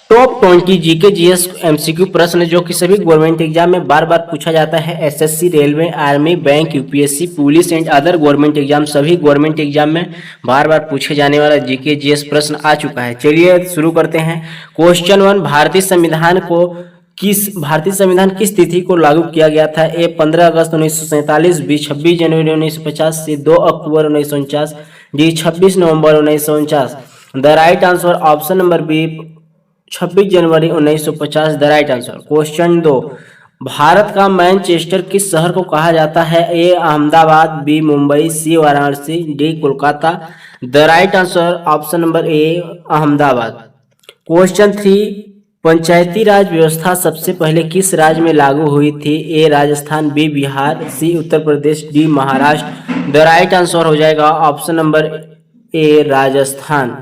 Top 20 GK GS MCQ प्रश्न जो कि सभी गवर्नमेंट एग्जाम में बार बार पूछा जाता है। SSC, railway, army, bank, UPSC, police and other government exam, सभी गवर्नमेंट एग्जाम में बार बार पूछे जाने वाला जीके जीएस प्रश्न आ चुका है। चलिए शुरू करते हैं। क्वेश्चन 1, भारतीय संविधान किस तिथि को लागू किया गया था? ए 15 अगस्त 1947, बी 26 जनवरी 1950, सी 2 अक्टूबर 1949, डी 26 नवंबर 1949। The right answer option number B 26 जनवरी 1950 the right answer. Question 2, Bharat का मैनचेस्टर किस शहर को कहा जाता है? A Ahmedabad, B Mumbai, C Varanasi, D Kolkata. The right answer option number A Ahmedabad. Question 3, Panchayati Raj व्यवस्था सबसे पहले किस राज्य में लागू हुई थी? A Rajasthan, B Bihar, C Uttar Pradesh, D Maharashtra. The right answer हो जाएगा option number A Rajasthan.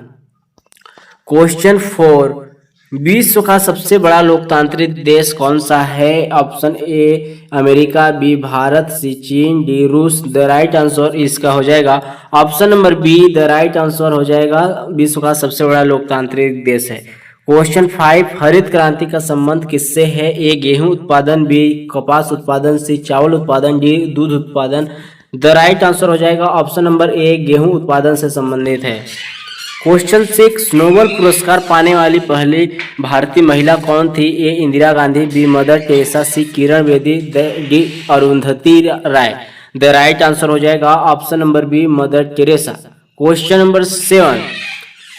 Question 4, विश्व का सबसे बड़ा लोकतांत्रिक देश कौन सा है? Option A America, B Bharat, C चीन, डी रूस। द राइट आंसर इसका हो जाएगा option number B. The right answer हो जाएगा विश्व का सबसे बड़ा लोकतांत्रिक देश है। क्वेश्चन 5, हरित क्रांति का संबंध किससे है? ए गेहूं उत्पादन, बी कपास उत्पादन, सी चावल उत्पादन, डी दूध उत्पादन। द राइट आंसर हो जाएगा ऑप्शन नंबर ए गेहूं उत्पादन से संबंधित है। क्वेश्चन 6, नोबेल पुरस्कार पाने वाली पहली भारतीय महिला कौन थी? A Indira Gandhi, B Mother Teresa, C Kiran Bedi, D Arundhati Roy. The right answer हो जाएगा option number B Mother Teresa. Question number 7,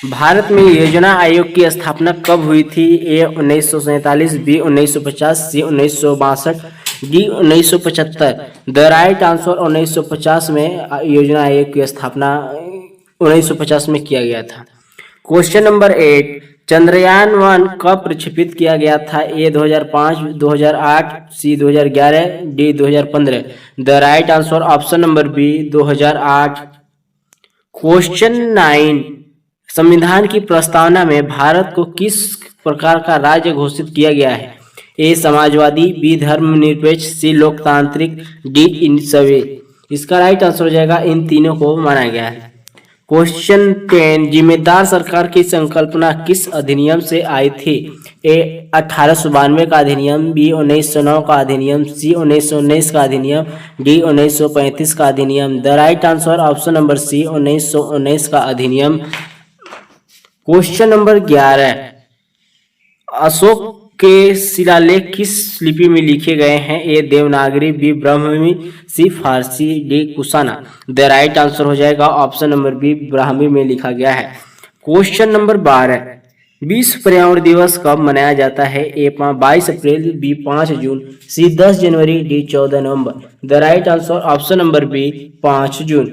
Bharat में योजना आयोग की स्थापना कब हुई थी? A 1947, B 1950, C 1962, D 1975। The right answer 1950 में योजना आयोग की स्थापना 1950 में किया गया था। क्वेश्चन नंबर 8, चंद्रयान 1 कब प्रक्षेपित किया गया था? A 2005, 2008, C 2011, D 2015। The right answer option number B 2008। Question 9, संविधान की प्रस्तावना में भारत को किस प्रकार का राज्य घोषित किया गया है? ए समाजवादी, बी धर्मनिरपेक्ष, सी लोकतांत्रिक, डी इन सभी। इसका राइट आंसर हो जाएगा इन तीनों को माना गया है। क्वेश्चन 10, जिम्मेदार सरकार की संकल्पना किस अधिनियम से आई थी? ए 1892 का अधिनियम, बी 1909 का अधिनियम, सी 1919 का अधिनियम, डी 1935 का अधिनियम। The right answer option number C 1919 का अधिनियम। क्वेश्चन नंबर 11, अशोक के शिलालेख किस लिपि में लिखे गए हैं? A Devanagari, B Brahmi, C Farsi, D Kushana. The right answer हो जाएगा ऑप्शन नंबर बी ब्राह्मी में लिखा गया है। क्वेश्चन नंबर 12, विश्व पर्यावरण दिवस कब मनाया जाता है? ए 22 अप्रैल, बी 5 जून, सी 10 जनवरी, डी 14 नवंबर। The right answer option number B 5 जून।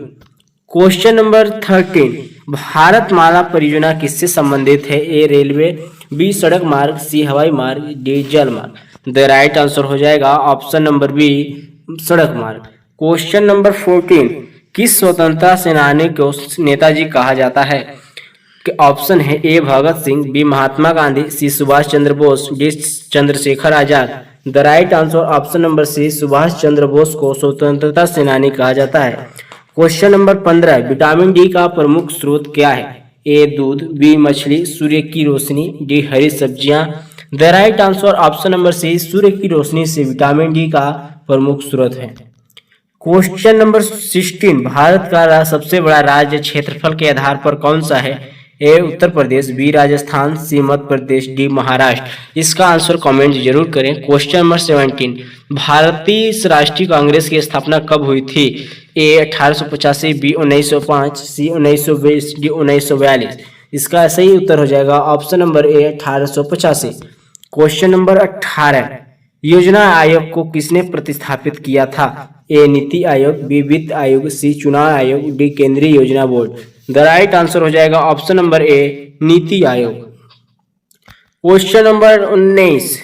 क्वेश्चन नंबर 13, भारतमाला परियोजना किससे संबंधित है? ए रेलवे, बी सड़क मार्ग, सी हवाई मार्ग, डी जल मार्ग। द राइट आंसर हो जाएगा ऑप्शन नंबर बी सड़क मार्ग। क्वेश्चन नंबर 14, किस स्वतंत्रता सेनानी को नेताजी कहा जाता है? ऑप्शन है A Bhagat Singh, B Mahatma Gandhi, C Subhash Chandra Bose, D Chandrashekhar Azad. The right answer option number C Subhash Chandra Bose को स्वतंत्रता सेनानी कहा जाता है। क्वेश्चन नंबर 15, विटामिन डी का प्रमुख स्रोत क्या है? ए दूध, बी मछली, सूर्य की रोशनी, डी हरी सब्जियां। The right answer option number C सूर्य की रोशनी से विटामिन डी का प्रमुख स्रोत है। क्वेश्चन नंबर 16, भारत का सबसे बड़ा राज्य क्षेत्रफल के आधार पर कौन सा है? ए उत्तर प्रदेश, बी राजस्थान, सी मध्य प्रदेश, डी महाराष्ट्र। इसका आंसर कमेंट जरूर करें। क्वेश्चन नंबर 17, भारतीय राष्ट्रीय कांग्रेस की स्थापना कब हुई थी? ए 1885, बी 1905, सी 1920, डी 1942। इसका सही उत्तर हो जाएगा ऑप्शन नंबर ए 1885। क्वेश्चन नंबर 18, योजना आयोग को किसने प्रतिस्थापित किया था? ए नीति आयोग, बी वित्त आयोग, सी चुनाव आयोग, डी केंद्रीय योजना बोर्ड। द राइट आंसर हो जाएगा ऑप्शन नंबर ए नीति आयोग। क्वेश्चन नंबर 19,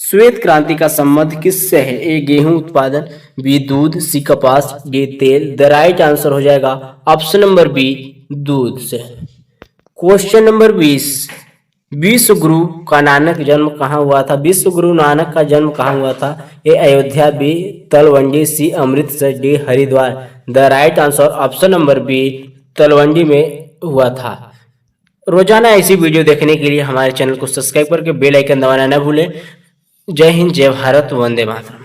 श्वेत क्रांति का संबंध किससे है? ए गेहूं उत्पादन, बी दूध, सी कपास, डी तेल। द राइट आंसर हो जाएगा ऑप्शन नंबर बी दूध से। क्वेश्चन नंबर 20, विश्व गुरु का नानक जन्म कहाँ हुआ था? विश्व गुरु नानक का जन्म कहाँ हुआ था? A Ayodhya, B Talwandi, C Amritsar, D Haridwar. The right answer option number B Talwandi में हुआ था। रोजाना ऐसी वीडियो देखने के लिए हमारे चैनल को सब्सक्राइब करके बेल आइकन दबाना न भूलें। जय हिंद, जय भारत, वंदे मातरम।